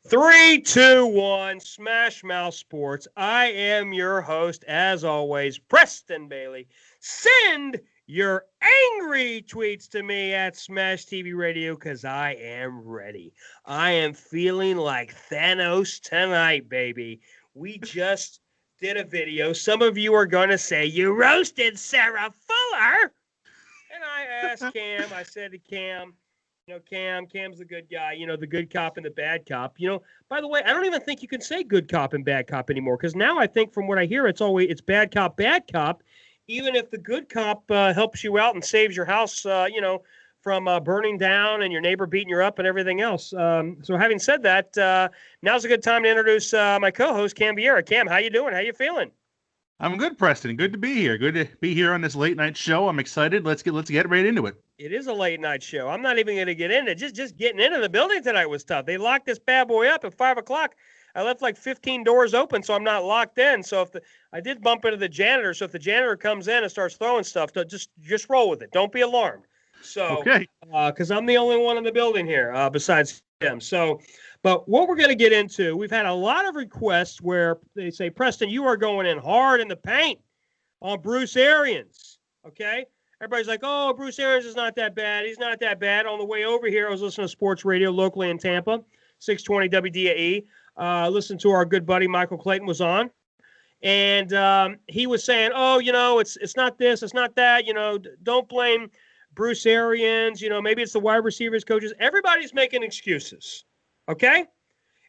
Three, two, one, Smash Mouth Sports. I am your host, as always, Preston Bailey. Send your angry tweets to me at Smash TV Radio because I am ready. I am feeling like Thanos tonight, baby. We just did a video. Some of you are going to say, you roasted Sarah Fuller. And I asked Cam, I said to Cam, Cam's the good guy, the good cop and the bad cop. By the way, I don't even think you can say good cop and bad cop anymore because now I think from what I hear, it's bad cop. Even if the good cop helps you out and saves your house, from burning down and your neighbor beating you up and everything else. So having said that, now's a good time to introduce my co-host, Cam Vieira. Cam, how you doing? How you feeling? I'm good, Preston. Good to be here. Good to be here on this late night show. I'm excited. Let's get right into it. It is a late night show. I'm not even going to get into it. Just getting into the building tonight was tough. They locked this bad boy up at 5 o'clock. I left like 15 doors open, so I'm not locked in. So I did bump into the janitor. So if the janitor comes in and starts throwing stuff, just roll with it. Don't be alarmed. So, okay. Because I'm the only one in the building here besides him. So, but what we're going to get into, we've had a lot of requests where they say, Preston, you are going in hard in the paint on Bruce Arians. Okay. Everybody's like, oh, Bruce Arians is not that bad. He's not that bad. On the way over here, I was listening to sports radio locally in Tampa, 620 WDAE. Listened to our good buddy Michael Clayton was on. And he was saying, oh, it's not this, it's not that. Don't blame Bruce Arians. Maybe it's the wide receivers, coaches. Everybody's making excuses. Okay?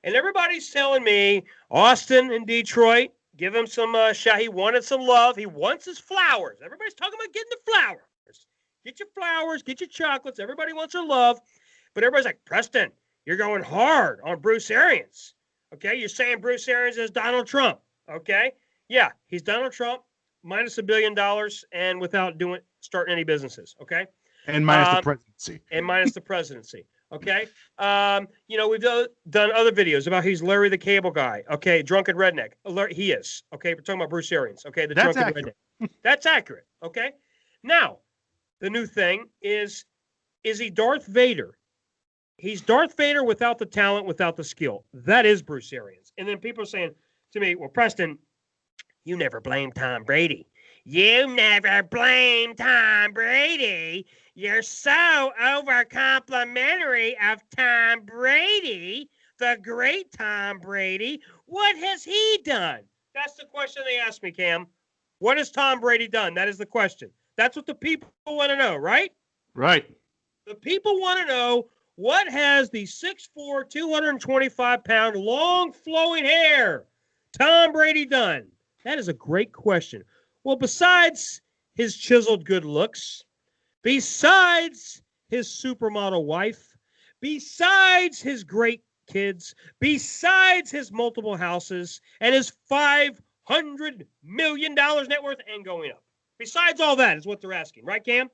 And everybody's telling me, Austin in Detroit, give him some shot. He wanted some love. He wants his flowers. Everybody's talking about getting the flowers. Get your flowers. Get your chocolates. Everybody wants your love. But everybody's like, Preston, you're going hard on Bruce Arians. Okay? You're saying Bruce Arians is Donald Trump. Okay? Yeah, he's Donald Trump minus $1 billion and without starting any businesses. Okay? And minus the presidency. And minus the presidency. Okay. We've done other videos about he's Larry the Cable Guy. Okay. Drunken redneck. He is. Okay. We're talking about Bruce Arians. Okay. That's drunken accurate. redneck. That's accurate. Okay. Now, the new thing is he Darth Vader? He's Darth Vader without the talent, without the skill. That is Bruce Arians. And then people are saying to me, well, Preston, you never blame Tom Brady. You never blame Tom Brady. You're so over-complimentary of Tom Brady, the great Tom Brady. What has he done? That's the question they asked me, Cam. What has Tom Brady done? That is the question. That's what the people want to know, right? Right. The people want to know, what has the 6'4", 225-pound, long flowing hair Tom Brady done? That is a great question. Well, besides his chiseled good looks, besides his supermodel wife, besides his great kids, besides his multiple houses, and his $500 million net worth and going up. Besides all that is what they're asking. Right, Cam?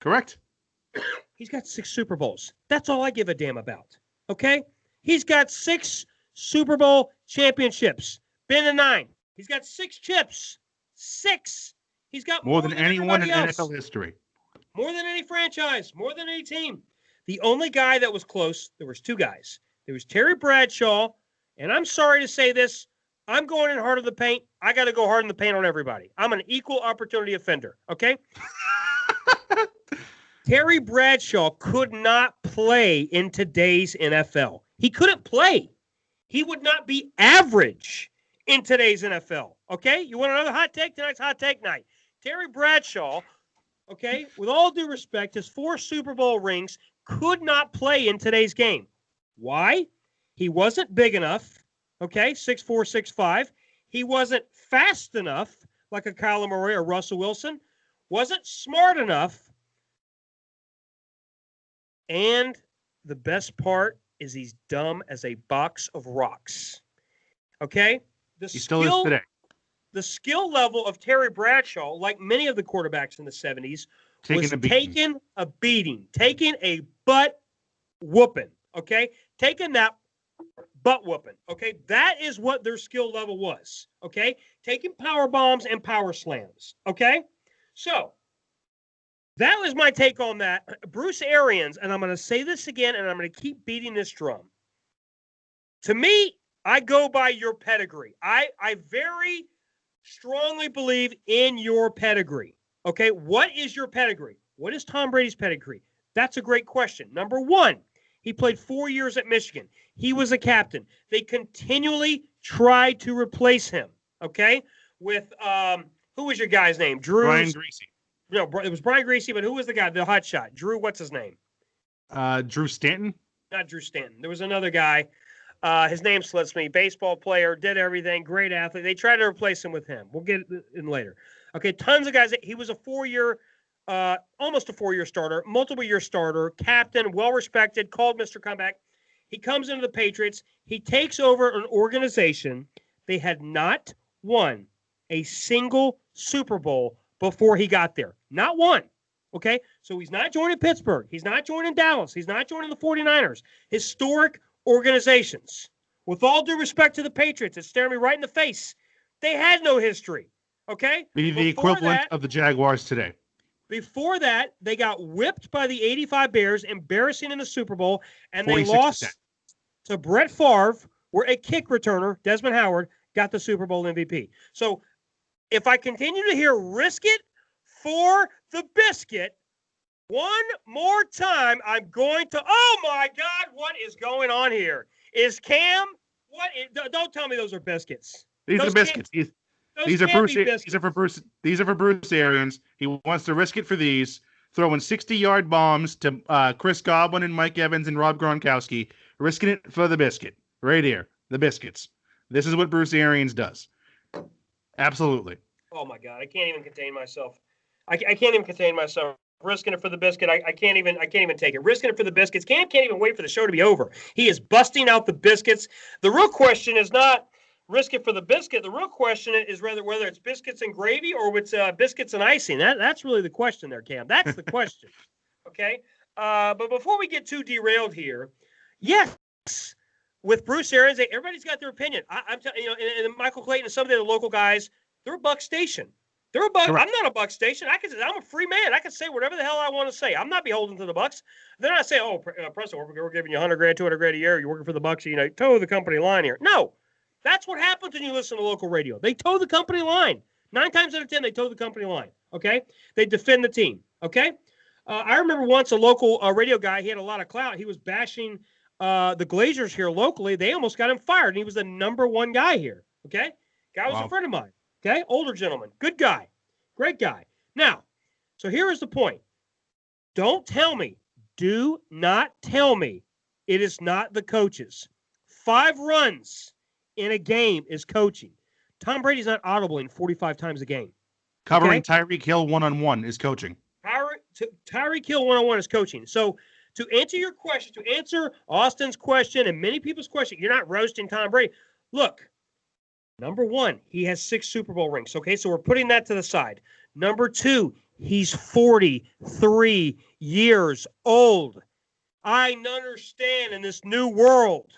Correct. He's got 6 Super Bowls. That's all I give a damn about. Okay? He's got 6 Super Bowl championships. Been to 9. He's got 6 chips. 6. He's got more than anyone in else. NFL history. More than any franchise. More than any team. The only guy that was close, there was 2 guys. There was Terry Bradshaw, and I'm sorry to say this, I'm going in hard in the paint. I got to go hard in the paint on everybody. I'm an equal opportunity offender, okay? Terry Bradshaw could not play in today's NFL. He couldn't play. He would not be average in today's NFL, okay? You want another hot take? Tonight's hot take night. Terry Bradshaw, okay, with all due respect, his 4 Super Bowl rings could not play in today's game. Why? He wasn't big enough, okay, 6'4", 6'5". He wasn't fast enough, like a Kyler Murray or Russell Wilson. Wasn't smart enough. And the best part is he's dumb as a box of rocks. Okay? He still is today. The skill level of Terry Bradshaw, like many of the quarterbacks in the 70s, was taking a beating, taking a butt whooping, okay? Taking that butt whooping, okay? That is what their skill level was, okay? Taking power bombs and power slams, okay? So, that was my take on that. Bruce Arians, and I'm going to say this again, and I'm going to keep beating this drum. To me, I go by your pedigree. I very strongly believe in your pedigree. Okay, what is your pedigree? What is Tom Brady's pedigree? That's a great question. Number one, he played 4 years at Michigan. He was a captain. They continually tried to replace him, okay, with who was your guy's name? Brian Greasy. No, it was Brian Greasy, but who was the guy, the hot shot? Drew, what's his name? Drew Stanton? Not Drew Stanton. There was another guy. His name slips me. Baseball player, did everything, great athlete. They tried to replace him with him. We'll get it in later. Okay, tons of guys. He was a 4-year, almost a 4-year starter, multiple-year starter, captain, well-respected, called Mr. Comeback. He comes into the Patriots. He takes over an organization. They had not won a single Super Bowl before he got there. Not one. Okay, so he's not joining Pittsburgh. He's not joining Dallas. He's not joining the 49ers. Historic organizations. With all due respect to the Patriots, it's staring me right in the face. They had no history. Okay? Be the equivalent of the Jaguars today. Before that, they got whipped by the 85 Bears, embarrassing in the Super Bowl, and they 46%. lost to Brett Favre, where a kick returner, Desmond Howard, got the Super Bowl MVP. So if I continue to hear risk it for the biscuit one more time, I'm going to, oh my God, what is going on here? Is Cam, don't tell me those are biscuits. These are biscuits. These are for Bruce Arians. He wants to risk it for these, throwing 60-yard bombs to Chris Godwin and Mike Evans and Rob Gronkowski, risking it for the biscuit. Right here, the biscuits. This is what Bruce Arians does. Absolutely. Oh my God, I can't even contain myself. I can't even contain myself. Risking it for the biscuit. I can't even take it. Risking it for the biscuits. Cam can't even wait for the show to be over. He is busting out the biscuits. The real question is not risk it for the biscuit. The real question is whether it's biscuits and gravy or it's biscuits and icing. That's really the question there, Cam. That's the question. Okay. But before we get too derailed here, yes, with Bruce Arians, everybody's got their opinion. I'm telling you, and Michael Clayton and some of the local guys, they're a Buck station. They're a Buck. I'm not a Buck station. I'm a free man. I can say whatever the hell I want to say. I'm not beholden to the Bucks. They're not saying, "Oh, Preston, we're giving you $100,000, $200,000 a year. You're working for the Bucks. Toe the company line here." No, that's what happens when you listen to local radio. They toe the company line. 9 times out of 10, they toe the company line. Okay, they defend the team. Okay, I remember once a local radio guy. He had a lot of clout. He was bashing the Glazers here locally. They almost got him fired, and he was the #1 guy here. Okay, guy was a friend of mine. Okay, older gentleman, good guy, great guy. Now, so here is the point. Don't tell me, do not tell me it is not the coaches. 5 runs in a game is coaching. Tom Brady's not audibling 45 times a game. Covering Tyreek Hill one-on-one is coaching. Tyreek Hill one-on-one is coaching. So to answer your question, to answer Austin's question and many people's question, you're not roasting Tom Brady. Look, #1, he has 6 Super Bowl rings. Okay, so we're putting that to the side. #2, he's 43 years old. I understand in this new world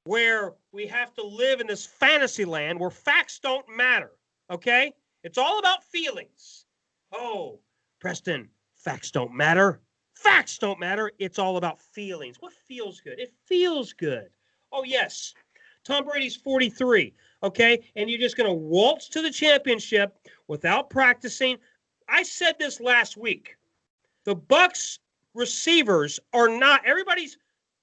where we have to live in this fantasy land where facts don't matter. Okay, it's all about feelings. Oh, Preston, facts don't matter. Facts don't matter. It's all about feelings. What feels good? It feels good. Oh, yes. Tom Brady's 43, okay? And you're just going to waltz to the championship without practicing. I said this last week. The Bucs receivers are not – everybody's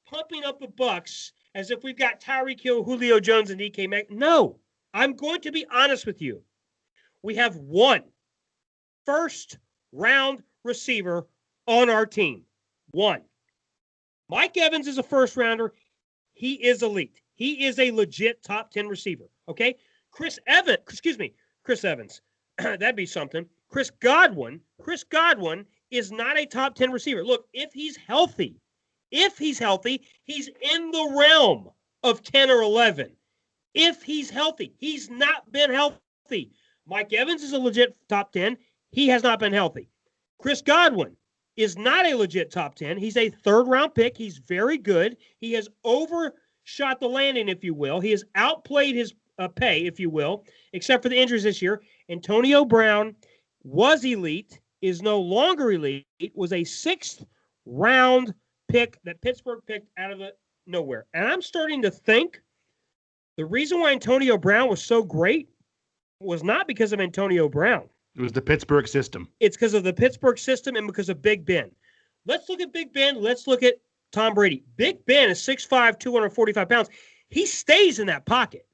pumping up the Bucs as if we've got Tyreek Hill, Julio Jones, and DK Metcalf. No, I'm going to be honest with you. We have 1 first-round receiver on our team. 1. Mike Evans is a first-rounder. He is elite. He is a legit top 10 receiver, okay? Chris Evans. That'd be something. Chris Godwin is not a top 10 receiver. Look, if he's healthy, he's in the realm of 10 or 11. If he's healthy, he's not been healthy. Mike Evans is a legit top 10. He has not been healthy. Chris Godwin is not a legit top 10. He's a 3rd-round pick. He's very good. He has overshot the landing, if you will. He has outplayed his pay, if you will, except for the injuries this year. Antonio Brown was elite, is no longer elite, was a 6th-round pick that Pittsburgh picked out of nowhere. And I'm starting to think The reason why Antonio Brown was so great was not because of Antonio Brown. It was the Pittsburgh system. It's because of the Pittsburgh system and because of Big Ben. Let's look at Big Ben. Let's look at Tom Brady. Big Ben is 6'5", 245 pounds. He stays in that pocket.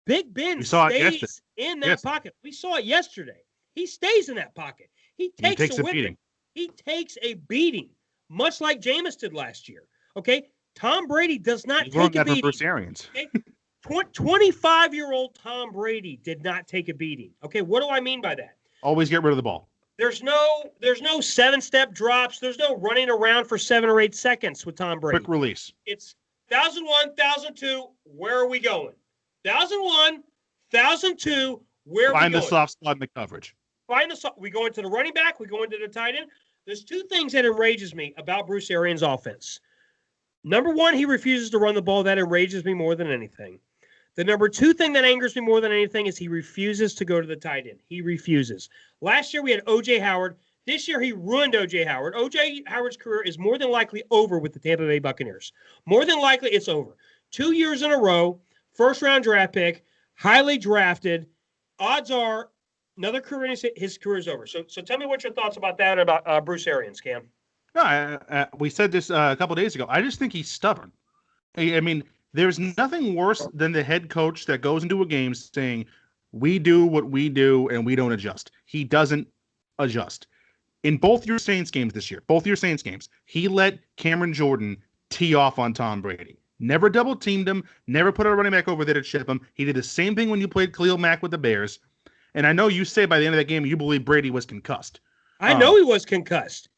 Big Ben stays in that pocket. We saw it yesterday. He stays in that pocket. He takes a beating. He takes a beating, much like Jameis did last year. Okay? Tom Brady does not take a beating. Bruce Arians. Okay? 25-year-old Tom Brady did not take a beating. Okay, what do I mean by that? Always get rid of the ball. There's no 7-step drops. There's no running around for 7 or 8 seconds with Tom Brady. Quick release. It's 1,001, 1,002. Where are we going? 1,001, 1,002. Where are we going? Find the soft spot in the coverage. We go into the running back. We go into the tight end. There's 2 things that enrages me about Bruce Arians' offense. Number 1, he refuses to run the ball. That enrages me more than anything. The number 2 thing that angers me more than anything is he refuses to go to the tight end. He refuses. Last year we had O.J. Howard. This year he ruined O.J. Howard. O.J. Howard's career is more than likely over with the Tampa Bay Buccaneers. More than likely it's over. 2 years in a row, first-round draft pick, highly drafted. Odds are another career, his career is over. So tell me what your thoughts about that and about Bruce Arians, Cam. No, we said this a couple days ago. I just think he's stubborn. I mean, there's nothing worse than the head coach that goes into a game saying, we do what we do and we don't adjust. He doesn't adjust. In both your Saints games this year, he let Cameron Jordan tee off on Tom Brady. Never double teamed him, never put a running back over there to chip him. He did the same thing when you played Khalil Mack with the Bears. And I know you say by the end of that game, you believe Brady was concussed. I know he was concussed.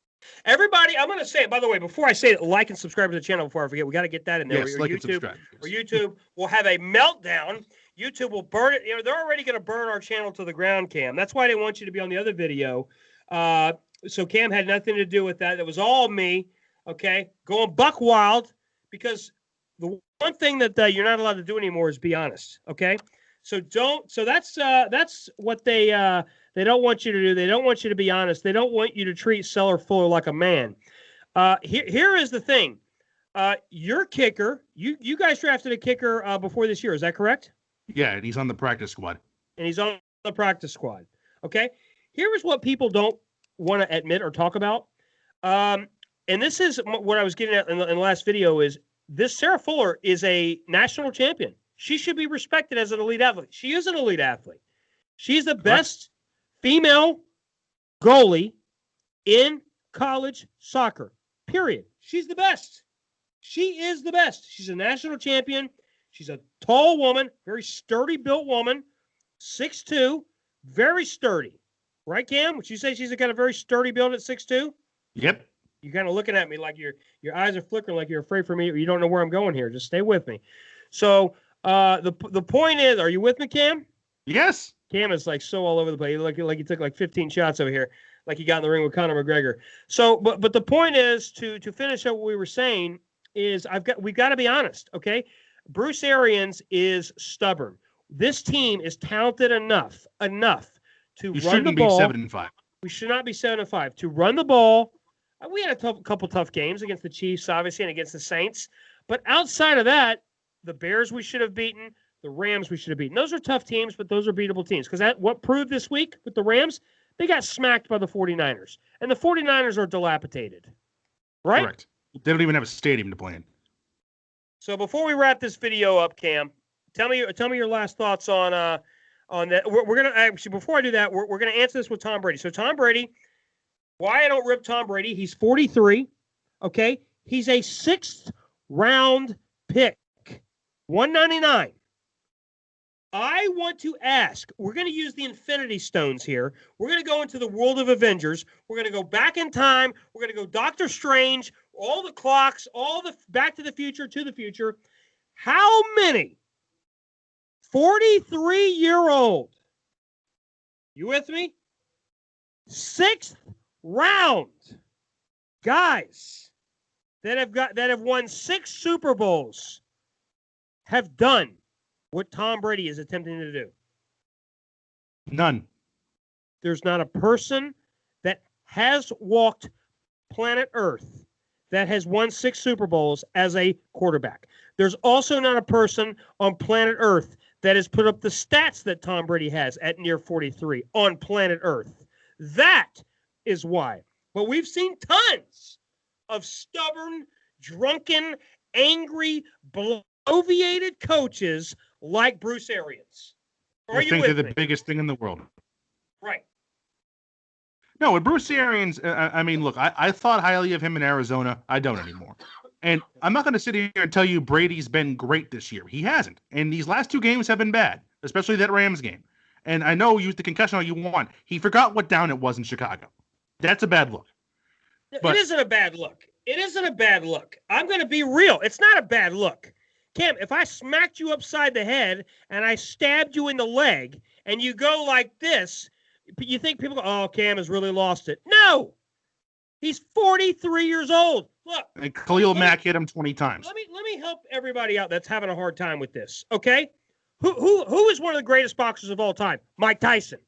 Everybody, I'm going to say it, by the way, before I say it, like and subscribe to the channel before I forget. We got to get that in there. Yes, like and subscribe. Or YouTube will have a meltdown. YouTube will burn it. You know, they're already going to burn our channel to the ground, Cam. That's why I didn't want you to be on the other video. So Cam had nothing to do with that. It was all me, okay, going buck wild, because the one thing that you're not allowed to do anymore is be honest, okay? So that's what they don't want you to do. They don't want you to be honest. They don't want you to treat Cellar Fuller like a man. Here is the thing. Your kicker, you guys drafted a kicker before this year. Is that correct? Yeah, and he's on the practice squad. Okay. Here is what people don't want to admit or talk about. And this is what I was getting at in the last video is this Sarah Fuller is a national champion. She should be respected as an elite athlete. She is an elite athlete. She's the best female goalie in college soccer, period. She's the best. She is the best. She's a national champion. She's a tall woman, very sturdy built woman, 6'2", very sturdy. Right, Cam? Would you say she's got a very sturdy build at 6'2"? Yep. You're kind of looking at me like your eyes are flickering like you're afraid for me or you don't know where I'm going here. Just stay with me. So the point is, are you with me, Cam? Yes. Cam is like so all over the place. Like he took like 15 shots over here, like he got in the ring with Conor McGregor. So, but the point is to finish up what we were saying is we've got to be honest, okay? Bruce Arians is stubborn. This team is talented enough to run the ball. You shouldn't be 7-5. We should not be 7-5. To run the ball, we had a couple tough games against the Chiefs, obviously, and against the Saints. But outside of that, the Bears we should have beaten, the Rams we should have beaten. Those are tough teams, but those are beatable teams. Because what proved this week with the Rams, they got smacked by the 49ers. And the 49ers are dilapidated. Right? Correct. They don't even have a stadium to play in. So before we wrap this video up, Cam, tell me your last thoughts on that. We're gonna actually, before I do that, we're gonna answer this with Tom Brady. So Tom Brady, why I don't rip Tom Brady? He's 43. Okay, he's a 6th round pick, 199. I want to ask. We're going to use the Infinity Stones here. We're going to go into the world of Avengers. We're going to go back in time. We're going to go Doctor Strange. All the clocks. All the Back to the Future. To the future. How many 43-year-old, you with me? 6th round guys that have won 6 Super Bowls have done what Tom Brady is attempting to do? None. There's not a person that has walked planet Earth that has won 6 Super Bowls as a quarterback. There's also not a person on planet Earth that has put up the stats that Tom Brady has at near 43 on planet Earth. That is why. But we've seen tons of stubborn, drunken, angry, bloviated coaches like Bruce Arians. I think they're the biggest thing in the world. Right. No, with Bruce Arians, I mean, look, I thought highly of him in Arizona. I don't anymore. And I'm not going to sit here and tell you Brady's been great this year. He hasn't. And these last two games have been bad, especially that Rams game. And I know use the concussion all you want. He forgot what down it was in Chicago. That's a bad look. But it isn't a bad look. It isn't a bad look. I'm going to be real. It's not a bad look. Cam, if I smacked you upside the head and I stabbed you in the leg and you go like this, you think people go, oh, Cam has really lost it. No. He's 43 years old. Look. And Khalil Mack hit him 20 times. Let me help everybody out that's having a hard time with this, okay? Who is one of the greatest boxers of all time? Mike Tyson.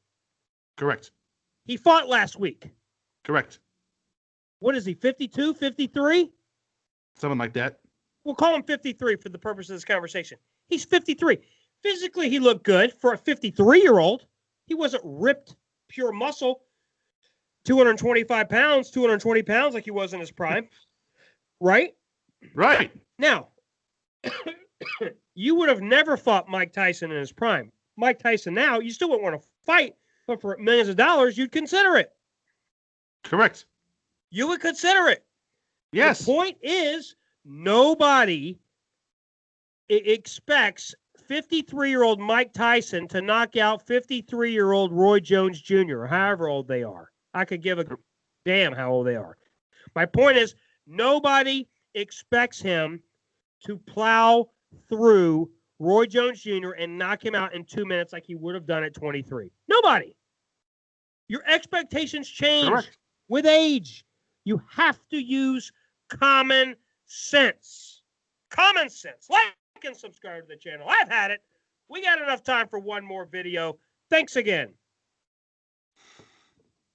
Correct. He fought last week. Correct. What is he, 52, 53? Something like that. We'll call him 53 for the purpose of this conversation. He's 53. Physically, he looked good for a 53-year-old. He wasn't ripped, pure muscle, 225 pounds, 220 pounds like he was in his prime. Right? Right. Now, you would have never fought Mike Tyson in his prime. Mike Tyson now, you still wouldn't want to fight, but for millions of dollars, you'd consider it. Correct. You would consider it. Yes. The point is, nobody expects 53-year-old Mike Tyson to knock out 53-year-old Roy Jones Jr., or however old they are. I could give a damn how old they are. My point is, nobody expects him to plow through Roy Jones Jr. and knock him out in 2 minutes like he would have done at 23. Nobody. Your expectations change with age. You have to use common sense. Common sense. Like and subscribe to the channel. I've had it. We got enough time for one more video. Thanks again.